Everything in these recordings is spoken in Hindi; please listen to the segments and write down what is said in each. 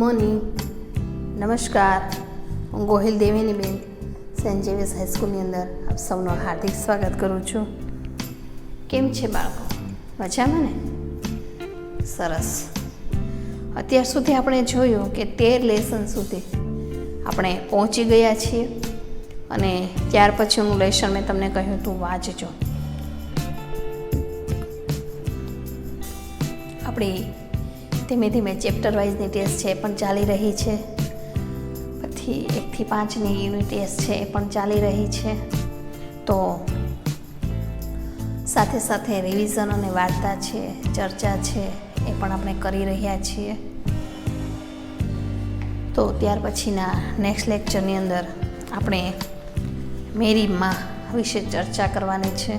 મોર્નિંગ, નમસ્કાર. હું ગોહિલ દેવીનીબેન સેન્ટ ઝેવિયર્સ હાઈસ્કૂલની અંદર આપ સૌનું હાર્દિક સ્વાગત કરું છું. કેમ છે બાળકો? મજામાં ને? સરસ. અત્યાર સુધી આપણે જોયું કે 13 લેસન સુધી આપણે પહોંચી ગયા છીએ અને ત્યાર પછીનું લેસન મેં તમને કહ્યું હતું વાંચજો. આપણી ધીમે ધીમે ચેપ્ટર વાઇઝની ટેસ્ટ છે એ પણ ચાલી રહી છે. પછી 1 થી 5ની યુનિટ ટેસ્ટ છે એ પણ ચાલી રહી છે. તો સાથે સાથે રિવિઝન અને વાર્તા છે, ચર્ચા છે એ પણ આપણે કરી રહ્યા છીએ. તો ત્યાર પછીના નેક્સ્ટ લેક્ચરની અંદર આપણે મેરી માં વિશે ચર્ચા કરવાની છે.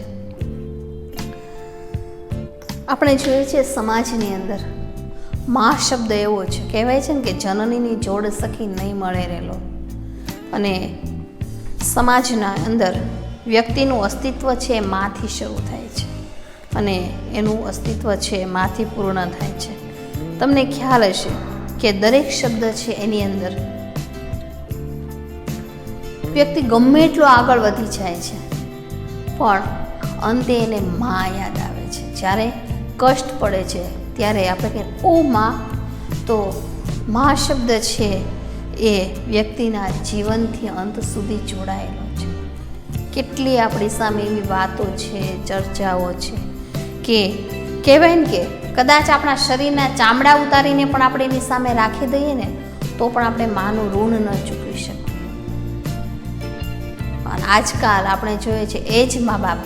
આપણે જોઈએ છીએ સમાજની અંદર માં શબ્દ એવો છે, કહેવાય છે ને કે જનનીની જોડ સખી નહીં મળે રહેલો. અને સમાજના અંદર વ્યક્તિનું અસ્તિત્વ છે એ માથી શરૂ થાય છે અને એનું અસ્તિત્વ છે માથી પૂર્ણ થાય છે. તમને ખ્યાલ હશે કે દરેક શબ્દ છે એની અંદર વ્યક્તિ ગમે એટલો આગળ વધી જાય છે પણ અંતે એને માં યાદ આવે છે. જ્યારે કષ્ટ પડે છે ત્યારે આપણે કહીએ ઓ માં, તો માં શબ્દ છે એ વ્યક્તિના જીવનથી અંત સુધી જોડાયેલો છે. કેટલી આપણી સામે એવી વાતો છે, ચર્ચાઓ છે કે કહેવાય ને કે કદાચ આપણા શરીરના ચામડા ઉતારીને પણ આપણે એની સામે રાખી દઈએ ને તો પણ આપણે માનું ઋણ ન ચૂકવી શકીએ. અને આજકાલ આપણે જોઈએ છે એ જ મા બાપ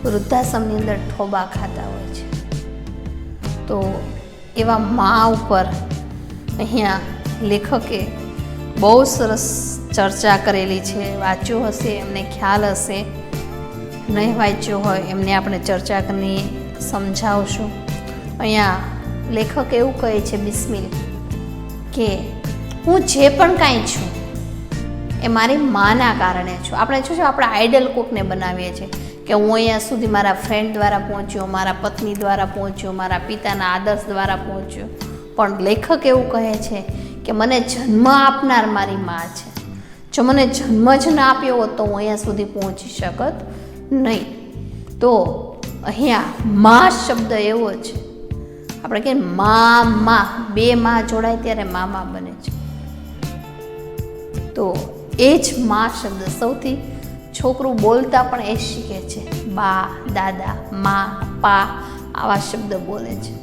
વૃદ્ધાશ્રમની અંદર ઠોબા ખાતા હોય છે. તો એવા મા ઉપર અહીંયા લેખકે બહુ સરસ ચર્ચા કરેલી છે. વાંચ્યો હશે એમને ખ્યાલ હશે, નહીં વાંચ્યો હોય એમને આપણે ચર્ચા કરીને સમજાવશું. અહીંયા લેખક એવું કહે છે બિસ્મિલ કે હું જે પણ કાંઈ છું એ મારી માના કારણે છું. આપણે શું છે આપણે આઈડલ કોકને બનાવીએ છીએ કે હું અહીંયા સુધી મારા ફ્રેન્ડ દ્વારા પહોંચ્યો, મારા પત્ની દ્વારા પહોંચ્યો, મારા પિતાના આદર્શ દ્વારા પહોંચ્યો. પણ લેખક એવું કહે છે કે મને જન્મ આપનાર મારી મા છે. જો મને જન્મ જ ના આપ્યો હોત તો હું અહીંયા સુધી પહોંચી શકત નહીં. તો અહીંયા મા શબ્દ એવો છે, આપણે કહીએ માં, બે માં જોડાય ત્યારે મામા બને છે. તો એ જ મા શબ્દ સૌથી છોકરું બોલતા પણ એ શીખે છે. બા, દાદા, મા, પા આવા શબ્દ બોલે છે.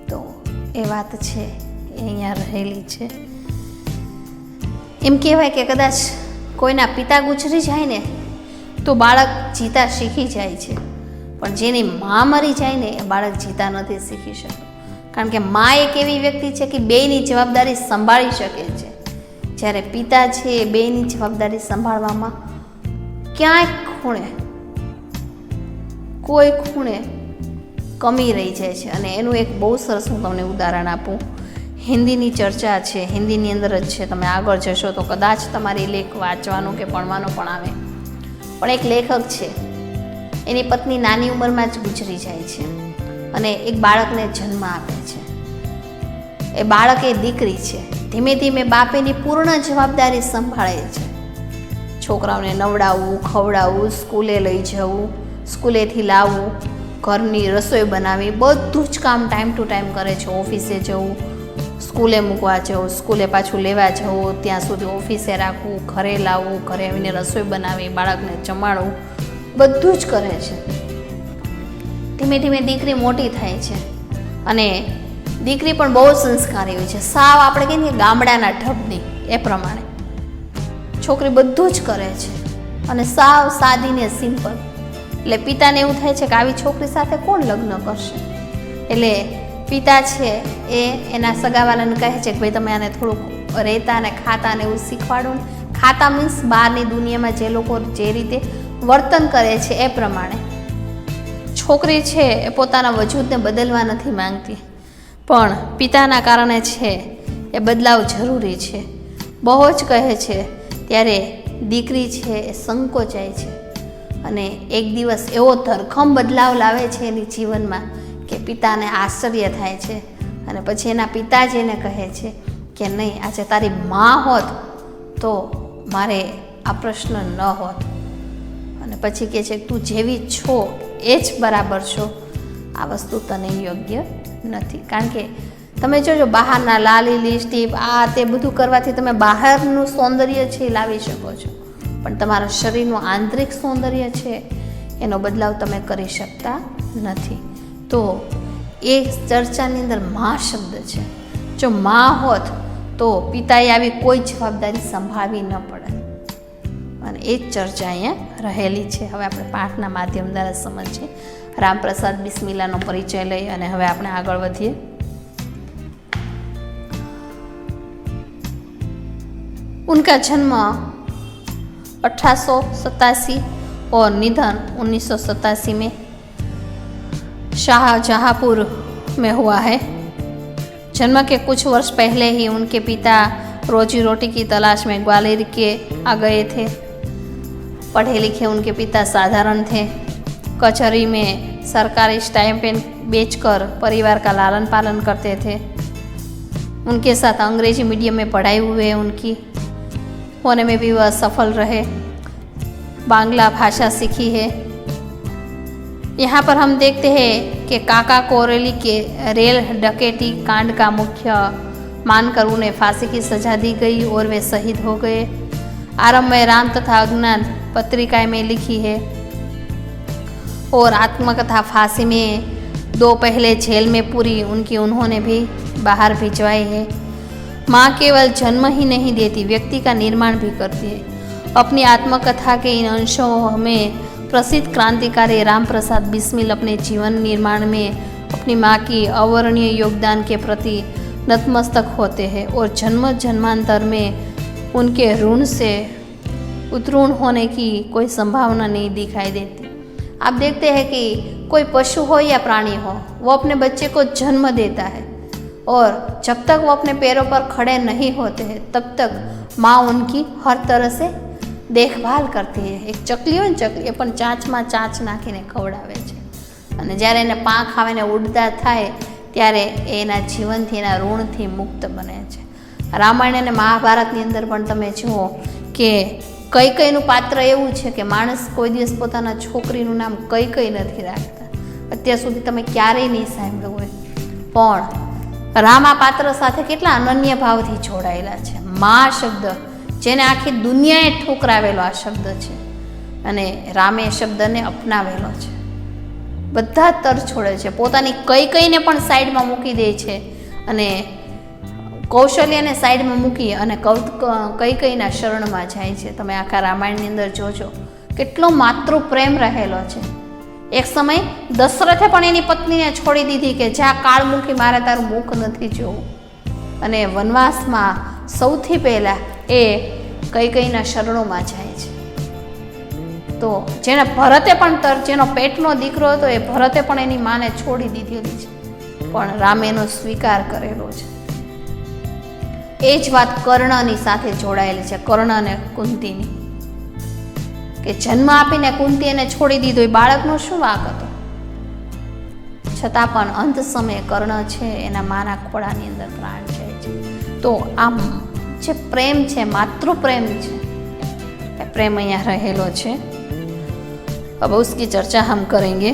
તો એ વાત છે એ અહીંયા રહેલી છે. એમ કહેવાય કે કદાચ કોઈના પિતા ગુજરી જાય ને તો બાળક જીતા શીખી જાય છે, પણ જેની મા મરી જાય ને એ બાળક જીતા નથી શીખી શકતું. કારણ કે મા એક એવી વ્યક્તિ છે કે બેયની જવાબદારી સંભાળી શકે છે. જ્યારે પિતા છે એ બેયની જવાબદારી સંભાળવામાં ક્યાંય કોઈ ખૂણે કમી રહી જાય છે. અને એનું એક બહુ સરસ હું તમને ઉદાહરણ આપું. હિન્દીની ચર્ચા છે, હિન્દીની અંદર જ છે, તમે આગળ જશો તો કદાચ તમારી લેખ વાંચવાનો કે ભણવાનો પણ આવે. પણ એક લેખક છે, એની પત્ની નાની ઉંમરમાં જ ગુજરી જાય છે અને એક બાળકને જન્મ આપે છે. એ બાળક એ દીકરી છે. ધીમે ધીમે બાપેની પૂર્ણ જવાબદારી સંભાળે છે. છોકરાઓને નવડાવવું, ખવડાવવું, સ્કૂલે લઈ જવું, સ્કૂલેથી લાવવું, ઘરની રસોઈ બનાવી, બધું જ કામ ટાઈમ ટુ ટાઈમ કરે છે. ઓફિસે જવું, સ્કૂલે મૂકવા જવું, સ્કૂલે પાછું લેવા જવું, ત્યાં સુધી ઓફિસે રાખવું, ઘરે લાવવું, ઘરે આવીને રસોઈ બનાવી, બાળકને જમાડવું, બધું જ કરે છે. ધીમે ધીમે દીકરી મોટી થાય છે અને દીકરી પણ બહુ સંસ્કારી હોય છે. સાવ આપણે કહીએ ને ગામડાના ઢબની એ પ્રમાણે છોકરી બધું જ કરે છે અને સાવ સાદી ને સિમ્પલ. એટલે પિતાને એવું થાય છે કે આવી છોકરી સાથે કોણ લગ્ન કરશે. એટલે પિતા છે એ એના સગાવાલાને કહે છે કે ભાઈ તમે આને થોડુંક રહેતા અને ખાતા ને એવું શીખવાડો ને. ખાતા મીન્સ બહારની દુનિયામાં જે લોકો જે રીતે વર્તન કરે છે એ પ્રમાણે. છોકરી છે એ પોતાના વજૂદને બદલવા નથી માંગતી, પણ પિતાના કારણે છે એ બદલાવ જરૂરી છે. બહુ જ કહે છે ત્યારે દીકરી છે એ સંકોચાય છે અને એક દિવસ એવો ધરખમ બદલાવ લાવે છે એની જીવનમાં કે પિતાને આશ્ચર્ય થાય છે અને પછી એના પિતાજી એને કહે છે કે નહીં, આજે તારી માં હોત તો મારે આ પ્રશ્ન ન હોત. અને પછી કહે છે તું જેવી છો એ જ બરાબર છો, આ વસ્તુ તને યોગ્ય નથી. કારણ કે તમે જોજો બહારના લાલી લિપસ્ટિક આ તે બધું કરવાથી તમે બહારનું સૌંદર્ય છે એ લાવી શકો છો, પણ તમારા શરીરનું આંતરિક સૌંદર્ય છે એનો બદલાવ તમે કરી શકતા નથી. તો એ ચર્ચાની અંદર માં શબ્દ છે. જો માં હોત તો પિતાએ આવી કોઈ જવાબદારી સંભાળવી ન પડે, અને એ જ ચર્ચા અહીંયા રહેલી છે. હવે આપણે પાઠના માધ્યમ દ્વારા સમજીએ. રામપ્રસાદ બિસ્મિલ્લાનો પરિચય લઈ અને હવે આપણે આગળ વધીએ. उनका जन्म 1887 और निधन 1987 में शाहजहांपुर में हुआ है. जन्म के कुछ वर्ष पहले ही उनके पिता रोजी रोटी की तलाश में ग्वालियर के आ गए थे. पढ़े लिखे उनके पिता साधारण थे. कचहरी में सरकारी स्टाइपेंड बेचकर परिवार का लालन पालन करते थे. उनके साथ अंग्रेजी मीडियम में पढ़ाई हुई है. उनकी होने में भी वह सफल रहे. बांग्ला भाषा सीखी है. यहाँ पर हम देखते हैं कि काका कोरेली के रेल डकैती कांड का मुख्य मानकर उन्हें फांसी की सजा दी गई और वे शहीद हो गए. आरंभ में राम तथा अज्ञान पत्रिकाएं में लिखी है और आत्मकथा फांसी में 2 पहले जेल में पूरी उनकी उन्होंने भी बाहर भिजवाई है. माँ केवल जन्म ही नहीं देती, व्यक्ति का निर्माण भी करती है. अपनी आत्मकथा के इन अंशों में प्रसिद्ध क्रांतिकारी रामप्रसाद बिस्मिल अपने जीवन निर्माण में अपनी माँ की अवर्णनीय योगदान के प्रति नतमस्तक होते हैं और जन्म जन्मांतर में उनके ऋण से उत्तीर्ण होने की कोई संभावना नहीं दिखाई देती. आप देखते हैं कि कोई पशु हो या प्राणी हो, वो अपने बच्चे को जन्म देता है और जब तक वो अपने पैरों पर खड़े नहीं होते हैं तब तक माँ उनकी हर तरह से देखभाल करती है. एक ચકલી હોય ને, ચકલી પણ ચાંચમાં ચાંચ નાખીને ખવડાવે છે, અને જ્યારે એને પાંખ આવીને ઉડતા થાય ત્યારે એના જીવનથી એના ઋણથી મુક્ત બને છે. રામાયણ અને મહાભારતની અંદર પણ તમે જુઓ કે કૈકેયીનું પાત્ર એવું છે કે માણસ કોઈ દિવસ પોતાના છોકરીનું નામ કૈકેયી નથી રાખતા. અત્યાર સુધી તમે ક્યારેય નહીં સાંભળ્યું હોય, પણ રામ આ પાત્ર સાથે કેટલા અનન્ય ભાવથી જોડાયેલા છે. મા શબ્દ જેને આખી દુનિયાએ ઠુકરાવેલો આ શબ્દ છે, અને રામે એ શબ્દને અપનાવેલો છે. બધા તર છોડે છે, પોતાની કૈકેયીને પણ સાઈડમાં મૂકી દે છે અને કૌશલ્યને સાઈડમાં મૂકી અને કૈકેયીના શરણમાં જાય છે. તમે આખા રામાયણની અંદર જોજો કેટલો માતૃપ્રેમ રહેલો છે. એક સમય દશરથે પણ એની પત્નીને છોડી દીધી કે જ્યાં કાળ મૂકી મારે તારું મુખ નથી જોવું, અને વનવાસમાં સૌથી પહેલાં એ કૈકેયીના શરણોમાં જાય છે. તો જેને ભરતે પણ જેનો પેટનો દીકરો હતો એ ભરતે પણ એની માને છોડી દીધેલી છે, પણ રામે એનો સ્વીકાર કરેલો છે. એ જ વાત કર્ણની સાથે જોડાયેલી છે, કર્ણ અને કુંતીની, કે જન્મ આપીને કુંતી એને છોડી દીધો. એ બાળકનો શું વાંક હતો? છતાં પણ અંત સમયે કર્ણ છે એના માના ખોળાની અંદર પ્રાણ જાય છે. તો આમ જે પ્રેમ છે, मातृप्रेम છે, એ પ્રેમ અહીંયા રહેલો છે. अब उसकी चर्चा हम करेंगे.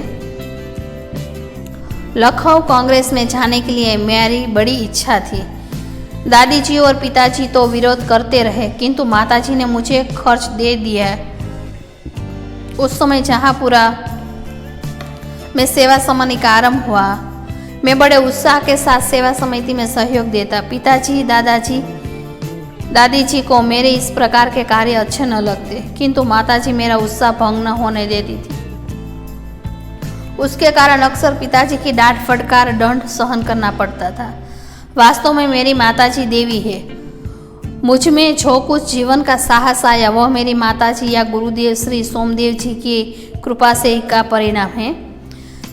लखनऊ कांग्रेस में जाने के लिए मेरी बड़ी इच्छा थी. दादाजी और पिताजी तो विरोध करते रहे, किंतु माताजी ने मुझे खर्च दे दिया. उस समय जहांपुरा में सेवा समिति का आरंभ हुआ. मैं बड़े उत्साह के साथ सेवा समिति में सहयोग देता. पिताजी दादी जी को मेरे इस प्रकार के कार्य अच्छे न लगते, किंतु माताजी मेरा उत्साह भंग न होने देती थी. उसके कारण अक्सर पिताजी की डांट फटकार दंड सहन करना पड़ता था. वास्तव में मेरी माताजी देवी है. मुझ में जो कुछ जीवन का साहस आया वह मेरी माताजी या गुरुदेव श्री सोमदेव जी की कृपा से का परिणाम है.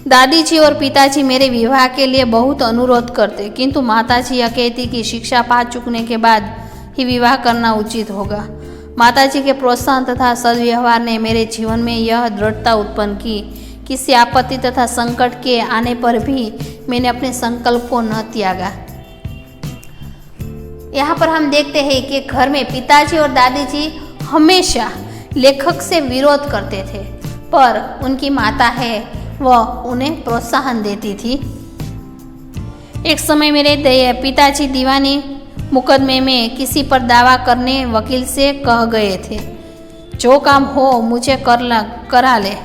दादी जी और पिताजी मेरे विवाह के लिए बहुत अनुरोध करते, किंतु माताजी यह कहती कि शिक्षा पा चुकने के बाद ही विवाह करना उचित होगा. माताजी के प्रोत्साहन तथा सदव्यवहार ने मेरे जीवन में यह दृढ़ता उत्पन्न की किसी आपत्ति तथा संकट के आने पर भी मैंने अपने संकल्प को न त्यागा। यहाँ पर हम देखते हैं कि घर में पिताजी और दादी जी हमेशा लेखक से विरोध करते थे, पर उनकी माता है वह उन्हें प्रोत्साहन देती थी। एक समय मेरे पिताजी दीवानी मुकदमे में किसी पर दावा करने वकील से कह गए थे, जो काम हो मुझे करा ले।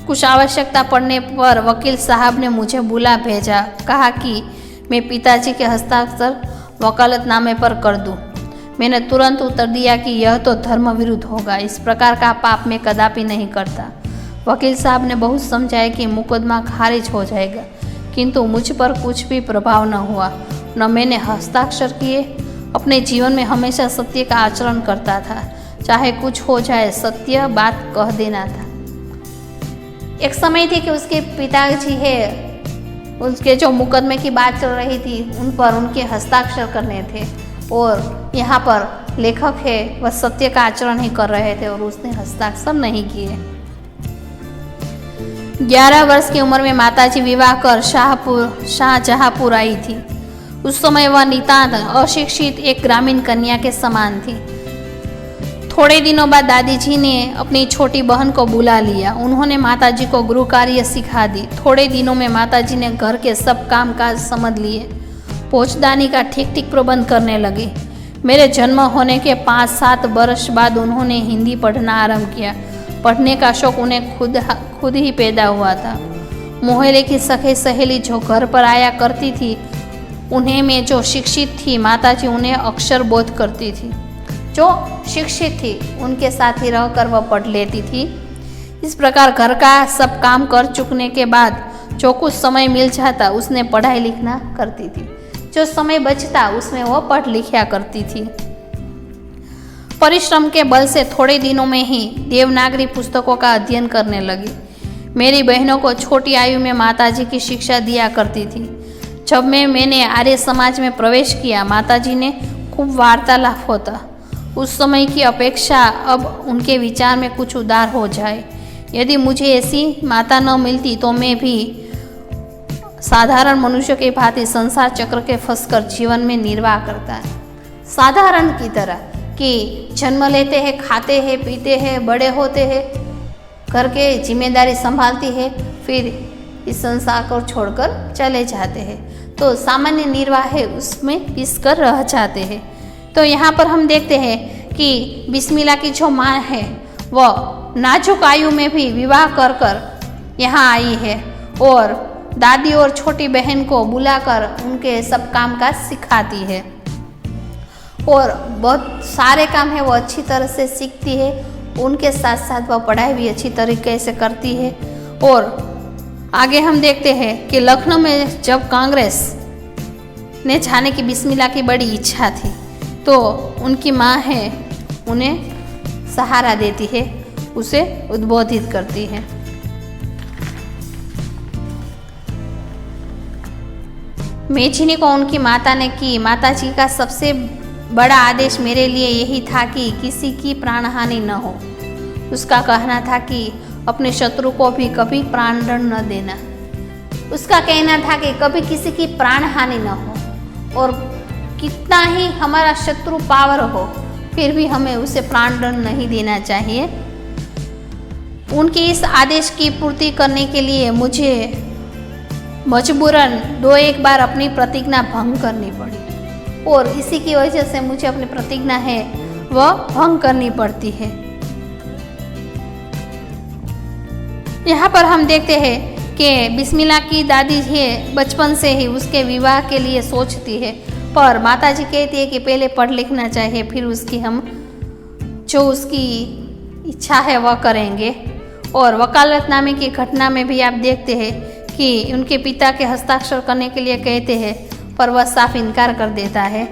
कुछ आवश्यकता पड़ने पर वकील साहब ने मुझे बुला भेजा, कहा कि मैं पिताजी के हस्ताक्षर वकालतनामे पर कर दूं। मैंने तुरंत उत्तर दिया कि यह तो धर्म विरुद्ध होगा, इस प्रकार का पाप मैं कदापि नहीं करता। वकील साहब ने बहुत समझाया कि मुकदमा खारिज हो जाएगा, किंतु मुझ पर कुछ भी प्रभाव न हुआ, न मैंने हस्ताक्षर किए। अपने जीवन में हमेशा सत्य का आचरण करता था, चाहे कुछ हो जाए सत्य बात कह देना था। एक समय थी कि उसके पिताजी है, उसके जो मुकदमे की बात चल रही थी उन पर उनके हस्ताक्षर करने थे, और यहाँ पर लेखक है वह सत्य का आचरण ही कर रहे थे और उसने हस्ताक्षर नहीं किए। 11 वर्ष की उम्र में माताजी विवाह कर शाहजहांपुर आई थी। उस समय वह नितांत अशिक्षित एक ग्रामीण कन्या के समान थी। थोड़े दिनों बाद दादी जी ने अपनी छोटी बहन को बुला लिया। उन्होंने माताजी को गृह कार्य सिखा दी। थोड़े दिनों में माताजी ने घर के सब काम काज समझ लिए, पहुँचदानी का ठीक ठीक प्रबंध करने लगे। मेरे जन्म होने के 5-7 वर्ष बाद उन्होंने हिंदी पढ़ना आरंभ किया। पढ़ने का शौक उन्हें खुद ही पैदा हुआ था। मोहल्ले की सखी सहेली जो घर पर आया करती थी, उन्हें में जो शिक्षित थी माताजी उन्हें अक्षर बोध करती थी। जो शिक्षित थी उनके साथ ही रहकर वह पढ़ लेती थी। इस प्रकार घर का सब काम कर चुकने के बाद जो कुछ समय मिल जाता उसने पढ़ाई लिखना करती थी। जो समय बचता उसमें वह पढ़ लिखा करती थी। परिश्रम के बल से थोड़े दिनों में ही देवनागरी पुस्तकों का अध्ययन करने लगी। मेरी बहनों को छोटी आयु में माताजी की शिक्षा दिया करती थी। जब मैंने आर्य समाज में प्रवेश किया, माताजी ने खूब वार्तालाप होता। उस समय की अपेक्षा अब उनके विचार में कुछ उदार हो जाए। यदि मुझे ऐसी माता न मिलती तो मैं भी साधारण मनुष्य के भांति संसार चक्र के फंसकर जीवन में निर्वाह करता है। साधारण की तरह कि जन्म लेते हैं, खाते हैं, पीते हैं, बड़े होते हैं, घर के जिम्मेदारी संभालती है, फिर इस संसार को छोड़कर चले जाते हैं। तो सामान्य निर्वाह है उसमें पिस कर रह जाते हैं। तो यहाँ पर हम देखते हैं कि बिस्मिल्लाह की जो माँ है वह नाजुक आयु में भी विवाह कर यहाँ आई है और दादी और छोटी बहन को बुलाकर उनके सब काम काज सिखाती है और बहुत सारे काम है वो अच्छी तरह से सीखती है। उनके साथ साथ वह पढ़ाई भी अच्छी तरीके से करती है। और आगे हम देखते हैं कि लखनऊ में जब कांग्रेस ने जाने की बिस्मिल्लाह की बड़ी इच्छा थी, तो उनकी माँ है उन्हें सहारा देती है, उसे उद्बोधित करती है। मेचिनी को उनकी माता ने की। माताजी का सबसे बड़ा आदेश मेरे लिए यही था कि किसी की प्राणहानि न हो। उसका कहना था कि अपने शत्रु को भी कभी प्राणदंड न देना। उसका कहना था कि कभी किसी की प्राणहानि न हो और कितना ही हमारा शत्रु पावर हो फिर भी हमें उसे प्राणदंड नहीं देना चाहिए। उनके इस आदेश की पूर्ति करने के लिए मुझे मजबूरन 2-1 बार अपनी प्रतिज्ञा भंग करनी पड़ी और इसी की वजह से मुझे अपनी प्रतिज्ञा है वह भंग करनी पड़ती है। यहाँ पर हम देखते हैं कि बिस्मिल्लाह की दादी है बचपन से ही उसके विवाह के लिए सोचती है, पर माताजी कहती है कि पहले पढ़ लिखना चाहिए, फिर उसकी हम जो उसकी इच्छा है वह करेंगे। और वकालतनामे की घटना में भी आप देखते हैं कि उनके पिता के हस्ताक्षर करने के लिए कहते हैं, पर वह साफ इनकार कर देता है।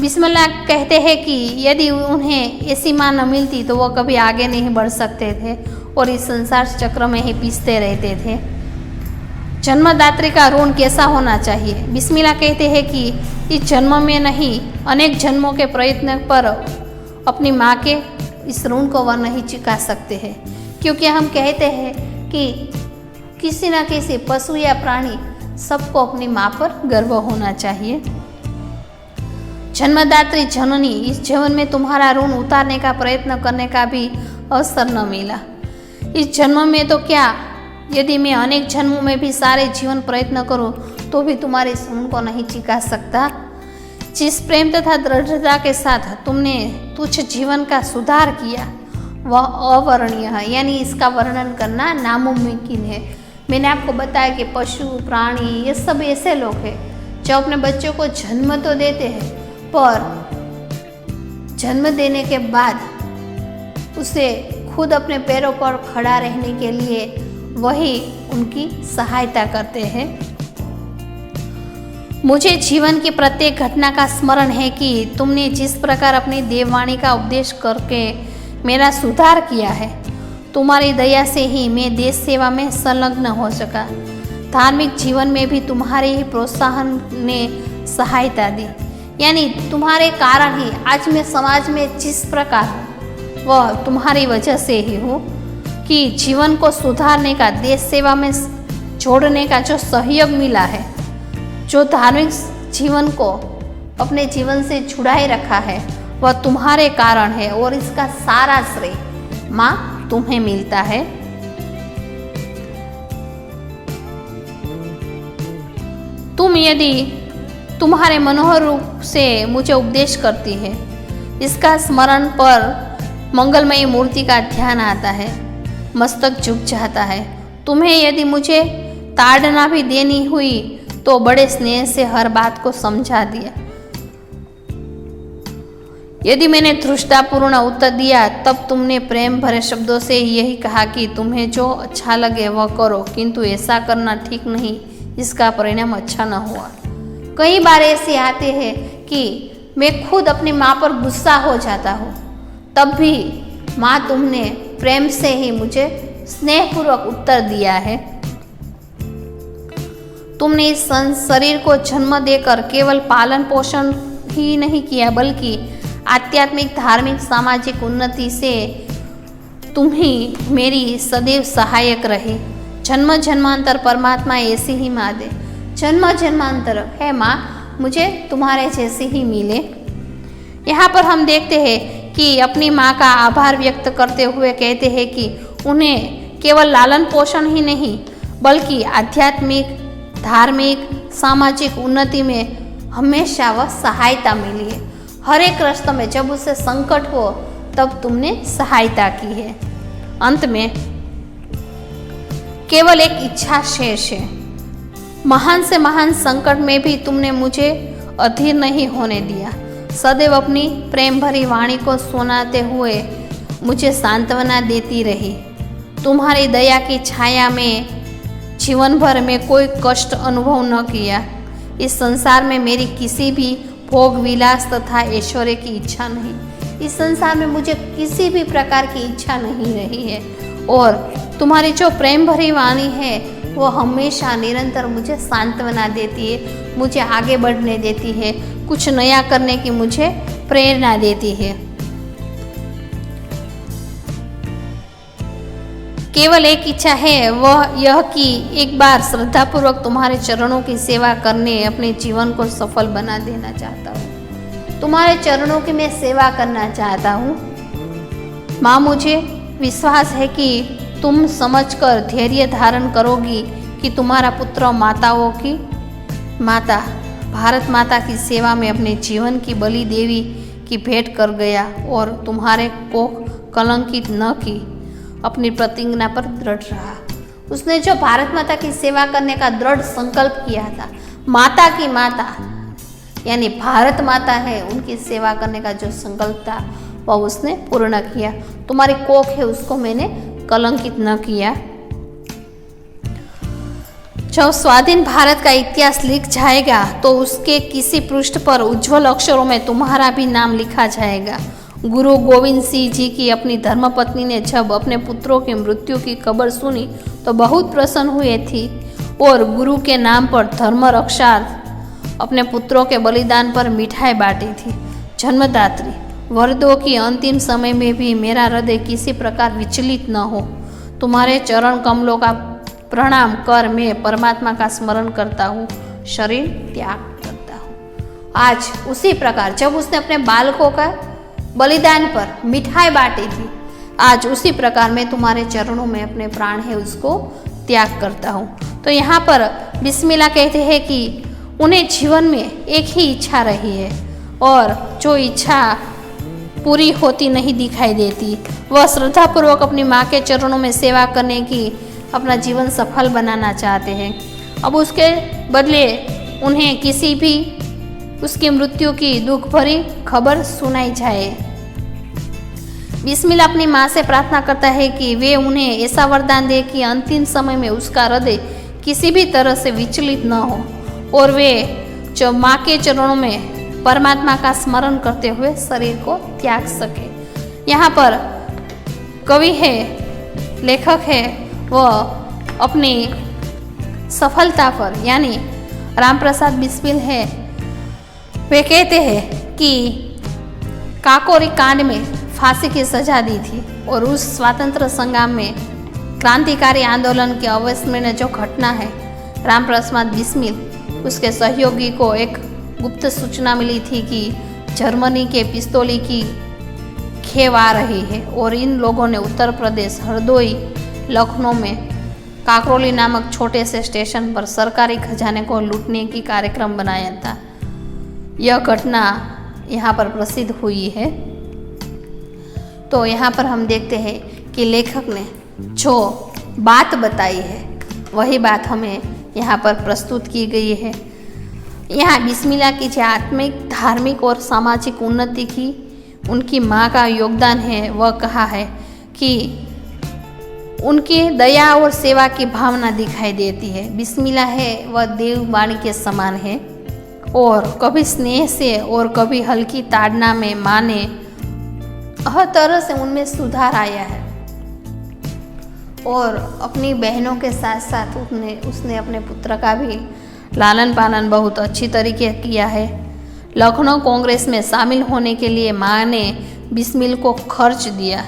बिस्मिल्लाह कहते हैं कि यदि उन्हें ऐसी माँ न मिलती तो वह कभी आगे नहीं बढ़ सकते थे और इस संसार चक्र में ही पीसते रहते थे। जन्मदात्री का ऋण कैसा होना चाहिए? बिस्मिल्लाह कहते हैं कि इस जन्म में नहीं, अनेक जन्मों के प्रयत्न पर अपनी माँ के इस ऋण को वह नहीं चुका सकते हैं, क्योंकि हम कहते हैं कि किसी ना किसी पशु या प्राणी सबको अपनी माँ पर गर्व होना चाहिए। जन्मदात्री जननी, इस जीवन में तुम्हारा ऋण उतारने का प्रयत्न करने का भी अवसर न मिला। इस जन्म में तो क्या, यदि मैं अनेक जन्मों में भी सारे जीवन प्रयत्न करूं तो भी तुम्हारे इस ऋण को नहीं चुका सकता। जिस प्रेम तथा दृढ़ता के साथ तुमने तुच्छ जीवन का सुधार किया वह अवर्णनीय है, यानी इसका वर्णन करना नामुमकिन है। मैंने आपको बताया कि पशु प्राणी ये सब ऐसे लोग हैं जो अपने बच्चों को जन्म तो देते हैं, पर जन्म देने के बाद उसे खुद अपने पैरों पर खड़ा रहने के लिए वही उनकी सहायता करते हैं। मुझे जीवन की प्रत्येक घटना का स्मरण है कि तुमने जिस प्रकार अपनी देववाणी का उपदेश करके मेरा सुधार किया है। तुम्हारी दया से ही मैं देश सेवा में संलग्न हो सका। धार्मिक जीवन में भी तुम्हारे ही प्रोत्साहन ने सहायता दी, यानी तुम्हारे कारण ही आज मैं समाज में जिस प्रकार हूँ वह तुम्हारी वजह से ही हूँ कि जीवन को सुधारने का, देश सेवा में जोड़ने का जो सहयोग मिला है, जो धार्मिक जीवन को अपने जीवन से जुड़ाए रखा है वह तुम्हारे कारण है और इसका सारा श्रेय माँ तुम्हें मिलता है। तुम यदि तुम्हारे मनोहर रूप से मुझे उपदेश करती है, इसका स्मरण पर मंगलमयी मूर्ति का ध्यान आता है, मस्तक झुक जाता है। तुम्हें यदि मुझे ताड़ना भी देनी हुई तो बड़े स्नेह से हर बात को समझा दिया। यदि मैंने धृष्टतापूर्ण उत्तर दिया तब तुमने प्रेम भरे शब्दों से यही कहा कि तुम्हें जो अच्छा लगे वह करो, किंतु ऐसा करना ठीक नहीं, इसका परिणाम अच्छा न हुआ। कई बार ऐसे आते हैं कि मैं खुद अपनी माँ पर गुस्सा हो जाता हूँ, तब भी माँ तुमने प्रेम से ही मुझे स्नेहपूर्वक उत्तर दिया है। तुमने इस शरीर को जन्म देकर केवल पालन पोषण ही नहीं किया, बल्कि आध्यात्मिक, धार्मिक, सामाजिक उन्नति से तुम ही मेरी सदैव सहायक रहे। जन्म जन्मांतर परमात्मा ऐसी ही माँ दे। जन्म जन्मांतर है माँ मुझे तुम्हारे जैसे ही मिले। यहाँ पर हम देखते हैं कि अपनी माँ का आभार व्यक्त करते हुए कहते हैं कि उन्हें केवल लालन पोषण ही नहीं बल्कि आध्यात्मिक, धार्मिक, सामाजिक उन्नति में हमेशा वह सहायता मिली है। हर एक रास्ते में जब उसे संकट हो तब तुमने सहायता की है। अंत में केवल एक इच्छा शेष है। महान से महान संकट में भी तुमने मुझे अधीर नहीं होने दिया। सदैव अपनी प्रेम भरी वाणी को सुनाते हुए मुझे सांत्वना देती रही। तुम्हारी दया की छाया में जीवन भर में कोई कष्ट अनुभव न किया। इस संसार में मेरी किसी भी भोग विलास तथा ऐश्वर्य की इच्छा नहीं। इस संसार में मुझे किसी भी प्रकार की इच्छा नहीं रही है और तुम्हारी जो प्रेम भरी वाणी है वो हमेशा निरंतर मुझे सांत्वना देती है, मुझे आगे बढ़ने देती है, कुछ नया करने की मुझे प्रेरणा देती है। केवल एक इच्छा है, वह यह कि एक बार श्रद्धापूर्वक तुम्हारे चरणों की सेवा करने अपने जीवन को सफल बना देना चाहता हूँ। तुम्हारे चरणों की मैं सेवा करना चाहता हूँ। माँ, मुझे विश्वास है कि तुम समझकर धैर्य धारण करोगी कि तुम्हारा पुत्र माताओं की माता, भारत माता की सेवा में अपने जीवन की बलि देवी की भेंट कर गया और तुम्हारे कोख कलंकित न की अपनी प्रतिज्ञा पर दृढ़ रहा। उसने जो भारत माता की सेवा करने का दृढ़ संकल्प किया था, माता की माता यानी भारत माता है, उनकी सेवा करने का जो संकल्प था वह उसने पूर्ण किया। तुम्हारी कोख है उसको मैंने कलंकित न किया। जब स्वाधीन भारत का इतिहास लिख जाएगा तो उसके किसी पृष्ठ पर उज्जवल अक्षरों में तुम्हारा भी नाम लिखा जाएगा। गुरु गोविंद सिंह जी की अपनी धर्मपत्नी ने जब अपने पुत्रों की मृत्यु की खबर सुनी तो बहुत प्रसन्न हुए थी और गुरु के नाम पर धर्म रक्षार्थ अपने पुत्रों के बलिदान पर मिठाई बांटी थी। जन्मदात्री, वर दो कि अंतिम समय में भी मेरा हृदय किसी प्रकार विचलित न हो। तुम्हारे चरण कमलों का प्रणाम कर मैं परमात्मा का स्मरण करता हूँ, शरीर त्याग करता हूँ। आज उसी प्रकार जब उसने अपने बालकों का बलिदान पर मिठाई बांटी थी, आज उसी प्रकार मैं तुम्हारे चरणों में अपने प्राण है उसको त्याग करता हूँ। तो यहाँ पर बिस्मिल्लाह कहते हैं कि उन्हें जीवन में एक ही इच्छा रही है और जो इच्छा पूरी होती नहीं दिखाई देती। वह श्रद्धापूर्वक अपनी माँ के चरणों में सेवा करने की अपना जीवन सफल बनाना चाहते हैं। अब उसके बदले उन्हें किसी भी उसकी मृत्यु की दुख भरी खबर सुनाई जाए। बिस्मिल्लाह अपनी माँ से प्रार्थना करता है कि वे उन्हें ऐसा वरदान दे कि अंतिम समय में उसका हृदय किसी भी तरह से विचलित न हो और वे जो माँ के चरणों में परमात्मा का स्मरण करते हुए शरीर को त्याग सके। यहाँ पर कवि है, लेखक है, वह अपनी सफलता पर यानी रामप्रसाद बिस्मिल है, वे कहते हैं कि काकोरी कांड में फांसी की सजा दी थी और उस स्वातंत्र संग्राम में क्रांतिकारी आंदोलन के अवसर में जो घटना है, रामप्रसाद बिस्मिल उसके सहयोगी को एक गुप्त सूचना मिली थी कि जर्मनी के पिस्तौली की खेप आ रही है और इन लोगों ने उत्तर प्रदेश हरदोई लखनऊ में काकरोली नामक छोटे से स्टेशन पर सरकारी खजाने को लूटने की कार्यक्रम बनाया था। यह घटना यहाँ पर प्रसिद्ध हुई है। तो यहाँ पर हम देखते हैं कि लेखक ने जो बात बताई है वही बात हमें यहाँ पर प्रस्तुत की गई है। यहाँ बिस्मिल्लाह की जो आत्मिक, धार्मिक और सामाजिक उन्नति की उनकी माँ का योगदान है, वह कहा है कि उनकी दया और सेवा की भावना दिखाई देती है। बिस्मिल्लाह है वह देववाणी के समान है और कभी स्नेह से और कभी हल्की ताड़ना में माँ ने हर तरह से उनमें सुधार आया है और अपनी बहनों के साथ साथ उसने अपने पुत्र का भी लालन पालन बहुत अच्छी तरीके किया है। लखनऊ कांग्रेस में शामिल होने के लिए माँ ने बिस्मिल को खर्च दिया।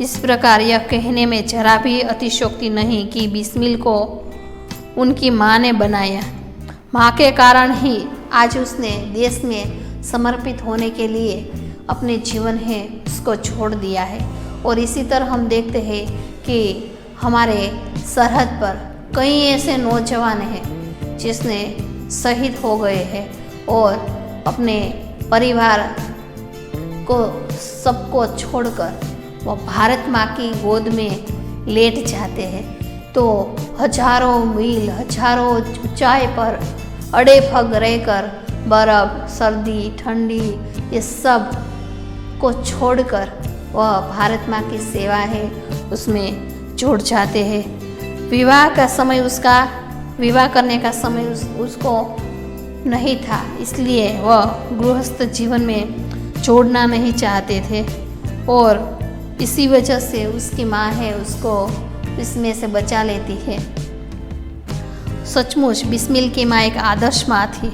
इस प्रकार यह कहने में जरा भी अतिशयोक्ति नहीं कि बिस्मिल को उनकी माँ ने बनाया। माँ के कारण ही आज उसने देश में समर्पित होने के लिए अपने जीवन है उसको छोड़ दिया है। और इसी तरह हम देखते हैं कि हमारे सरहद पर कई ऐसे नौजवान हैं जिसने शहीद हो गए हैं और अपने परिवार को सबको छोड़कर वो भारत माँ की गोद में लेट जाते हैं। तो हजारों मील, हजारों ऊंचाई पर अड़े पग रहकर बर्फ, सर्दी, ठंडी ये सब को छोड़कर वह भारत माँ की सेवा है उसमें जुड़ जाते हैं। विवाह करने का समय उसको नहीं था, इसलिए वह गृहस्थ जीवन में जोड़ना नहीं चाहते थे और इसी वजह से उसकी माँ है उसको इसमें से बचा लेती है। सचमुच बिस्मिल की माँ एक आदर्श माँ थी।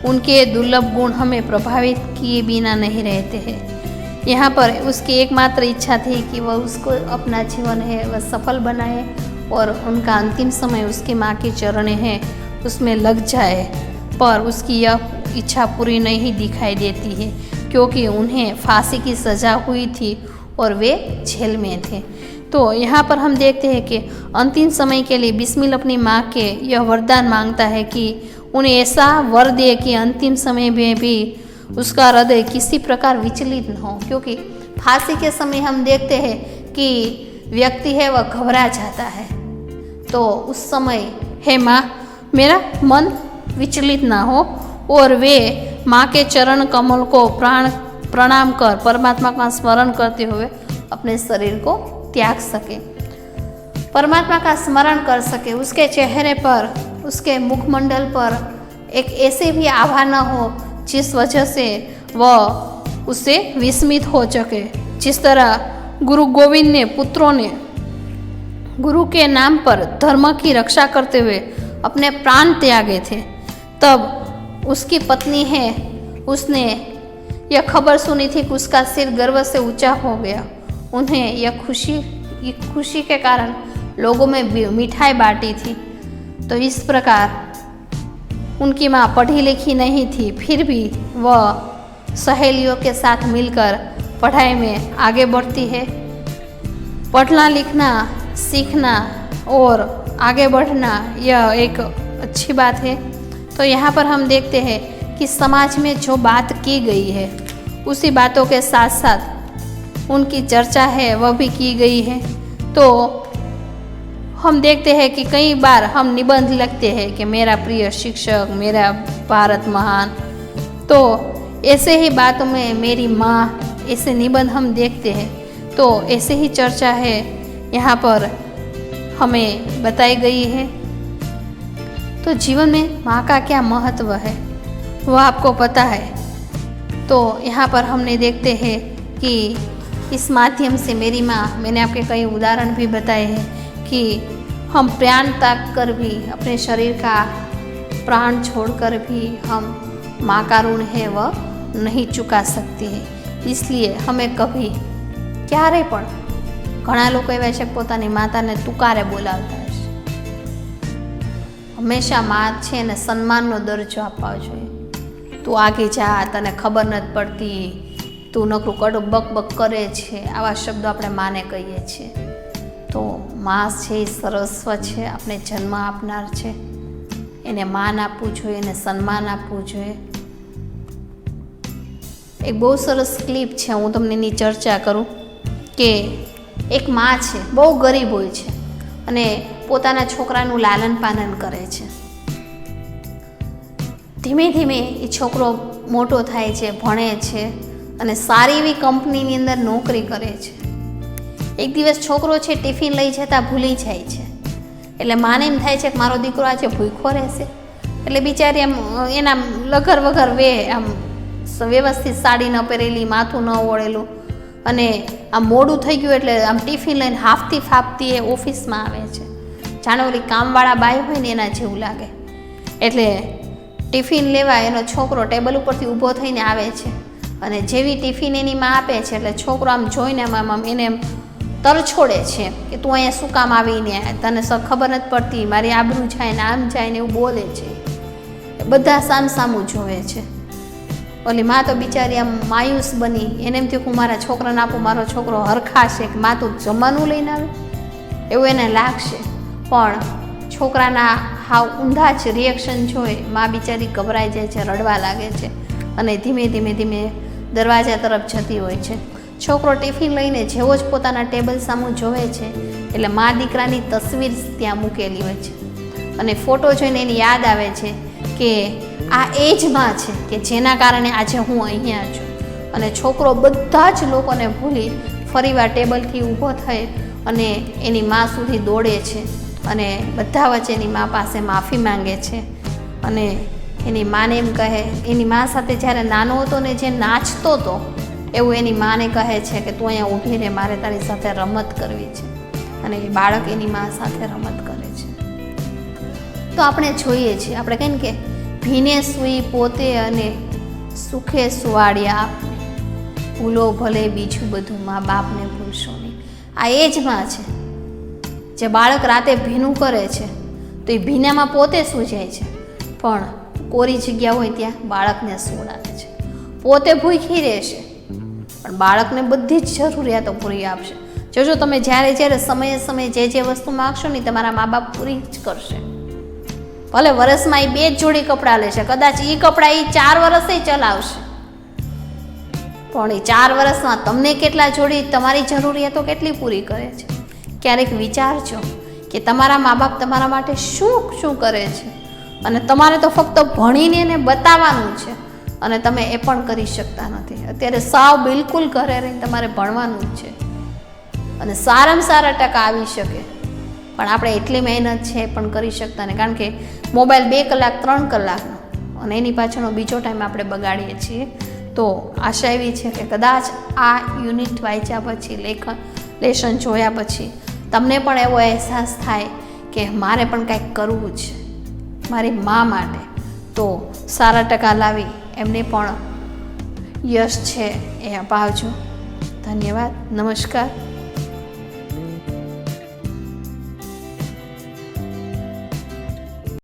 उनके दुर्लभ गुण हमें प्रभावित किए बिना नहीं रहते हैं। यहाँ पर उसकी एकमात्र इच्छा थी कि वह उसको अपना जीवन है वह सफल बनाए और उनका अंतिम समय उसकी माँ के चरणें हैं उसमें लग जाए, पर उसकी यह इच्छा पूरी नहीं दिखाई देती है क्योंकि उन्हें फांसी की सज़ा हुई थी और वे जेल में थे। तो यहाँ पर हम देखते हैं कि अंतिम समय के लिए बिस्मिल अपनी माँ के यह वरदान मांगता है कि उन्हें ऐसा वर दे कि अंतिम समय में भी उसका हृदय किसी प्रकार विचलित न हो, क्योंकि फांसी के समय हम देखते हैं कि व्यक्ति है वह घबरा जाता है। तो उस समय हे माँ मेरा मन विचलित ना हो और वे माँ के चरण कमल को प्रणाम कर परमात्मा का स्मरण करते हुए अपने शरीर को त्याग सके, परमात्मा का स्मरण कर सके। उसके चेहरे पर, उसके मुखमंडल पर एक ऐसे भी आभा न हो जिस वजह से वह उससे विस्मित हो सके। जिस तरह गुरु गोविंद ने पुत्रों ने गुरु के नाम पर धर्म की रक्षा करते हुए अपने प्राण त्यागे थे, तब उसकी पत्नी है उसने यह खबर सुनी थी कि उसका सिर गर्व से ऊंचा हो गया। उन्हें यह खुशी के कारण लोगों में मिठाई बांटी थी। तो इस प्रकार उनकी माँ पढ़ी लिखी नहीं थी, फिर भी वह सहेलियों के साथ मिलकर पढ़ाई में आगे बढ़ती है। पढ़ना लिखना सीखना और आगे बढ़ना यह एक अच्छी बात है। तो यहाँ पर हम देखते हैं कि समाज में जो बात की गई है उसी बातों के साथ साथ उनकी चर्चा है वह भी की गई है। तो हम देखते हैं कि कई बार हम निबंध लिखते हैं कि मेरा प्रिय शिक्षक, मेरा भारत महान। तो ऐसे ही बातों में मेरी माँ, ऐसे निबंध हम देखते हैं। तो ऐसे ही चर्चा है यहाँ पर हमें बताई गई है। तो जीवन में माँ का क्या महत्व है वो आपको पता है। तो यहाँ पर हमने देखते हैं कि इस माध्यम से मेरी माँ, मैंने आपके कई उदाहरण भी बताए हैं कि हम प्राण त्याग कर भी, अपने शरीर का प्राण छोड़कर भी हम माँ का ऋण है वह नहीं चुका सकती है। इसलिए हमें कभी ક્યારે પણ ઘણા લોકો એવા છે પોતાની માતાને તુકારે બોલાવતા હશે, હંમેશા મા છે એને સન્માનનો દરજ્જો આપવો જોઈએ। તું આગે જા, તને ખબર નથી પડતી, તું નકરું કડું બક બક કરે છે, આવા શબ્દો આપણે માને કહીએ છીએ। તો મા છે એ સરસ્વત છે, આપણે જન્મ આપનાર છે, એને માન આપવું જોઈએ, એને સન્માન આપવું જોઈએ। એક બહુ સરસ ક્લિપ છે, હું તમને એની ચર્ચા કરું કે એક મા છે, બહુ ગરીબ હોય છે અને પોતાના છોકરાનું લાલન પાલન કરે છે। ધીમે ધીમે એ છોકરો મોટો થાય છે, ભણે છે અને સારી એવી કંપનીની અંદર નોકરી કરે છે। એક દિવસ છોકરો છે ટિફિન લઈ જતા ભૂલી જાય છે, એટલે માને એમ થાય છે કે મારો દીકરો આજે ભૂખ્યો રહેશે, એટલે બિચારી આમ એના લગર વગર આમ વ્યવસ્થિત સાડી ન પહેરેલી, માથું ન ઓળેલું અને આમ મોડું થઈ ગયું એટલે આમ ટિફિન લઈને હાફતી ફાફતી એ ઓફિસમાં આવે છે। જાણે ઓલી કામવાળા બાઈ હોય ને એના જેવું લાગે। એટલે ટિફિન લેવા એનો છોકરો ટેબલ ઉપરથી ઊભો થઈને આવે છે અને જેવી ટિફિન એની માં આપે છે એટલે છોકરો આમ જોઈને આમ એને તરછોડે છે કે તું અહીંયા શું કામ આવીને, તને ખબર નથી પડતી, મારી આબરૂ જાય ને આમ જાય ને એવું બોલે છે। બધા સામસામું જોવે છે। ઓલી માં તો બિચારી આમ માયુસ બની, એને એમ થયું કે હું મારા છોકરાને આપું, મારો છોકરો હરખાશે કે માં તું જમવાનું લઈને આવે એવું એને લાગશે। પણ છોકરાના હાવ ઊંધા જ રિએક્શન જોઈ માં બિચારી ગભરાઈ જાય છે, રડવા લાગે છે અને ધીમે ધીમે ધીમે દરવાજા તરફ જતી હોય છે। છોકરો ટિફિન લઈને જેવો જ પોતાના ટેબલ સામું જોવે છે એટલે મા દીકરાની તસવીર ત્યાં મૂકેલી હોય છે અને ફોટો જોઈને એની યાદ આવે છે કે આ એ જ માં છે કે જેના કારણે આજે હું અહીંયા છું। અને છોકરો બધા જ લોકોને ભૂલી ફરીવાર ટેબલથી ઊભો થઈ અને એની માં સુધી દોડે છે અને બધા વચ્ચે એની માં પાસે માફી માંગે છે અને એની માને એમ કહે, એની માં સાથે જ્યારે નાનો હતો ને જે નાચતો હતો એવું એની માને કહે છે કે તું અહીંયા ઊભી રહે, મારે તારી સાથે રમત કરવી છે। અને એ બાળક એની માં સાથે રમત કરે છે। તો આપણે જોઈએ છીએ, આપણે કહીએ ને કે ભીને સૂઈ પોતે અને સુખે સુવાડ્યા, ભૂલો ભલે બીજું બધું મા બાપને ભૂલશો નહીં। આ એ જ માં છે જે બાળક રાતે ભીનું કરે છે તો એ ભીનામાં પોતે સૂઈ જાય છે પણ કોરી જગ્યા હોય ત્યાં બાળકને સુવડાવે છે। પોતે ભૂખી રહેશે પણ બાળકને બધી જ જરૂરિયાતો પૂરી આપશે। જોજો તમે જ્યારે જ્યારે સમયે સમયે જે વસ્તુ માગશો ને તમારા મા બાપ પૂરી જ કરશે। ભલે વર્ષમાં એ 2 જોડી કપડાં લેશે, કદાચ એ કપડાં એ 4 વર્ષે ચલાવશે પણ એ 4 વર્ષમાં તમને કેટલા જોડી તમારી જરૂરિયાતો કેટલી પૂરી કરે છે। ક્યારેક વિચારજો કે તમારા મા બાપ તમારા માટે શું કરે છે અને તમારે તો ફક્ત ભણીને એને બતાવવાનું છે અને તમે એ પણ કરી શકતા નથી। અત્યારે સાવ બિલકુલ ઘરે રહીને તમારે ભણવાનું જ છે અને સારામાં સારા ટકા આવી શકે પણ આપણે એટલી મહેનત છે પણ કરી શકતા નહીં, કારણ કે મોબાઈલ 2 કલાક 3 કલાકનો અને એની પાછળનો બીજો ટાઈમ આપણે બગાડીએ છીએ। તો આશા એવી છે કે કદાચ આ યુનિટ વાંચ્યા પછી, લેસન જોયા પછી તમને પણ એવો અહેસાસ થાય કે મારે પણ કંઈક કરવું છે મારી મા માટે। તો સારા ટકા લાવી એમને પણ યશ છે એ અપાવજો। ધન્યવાદ, નમસ્કાર।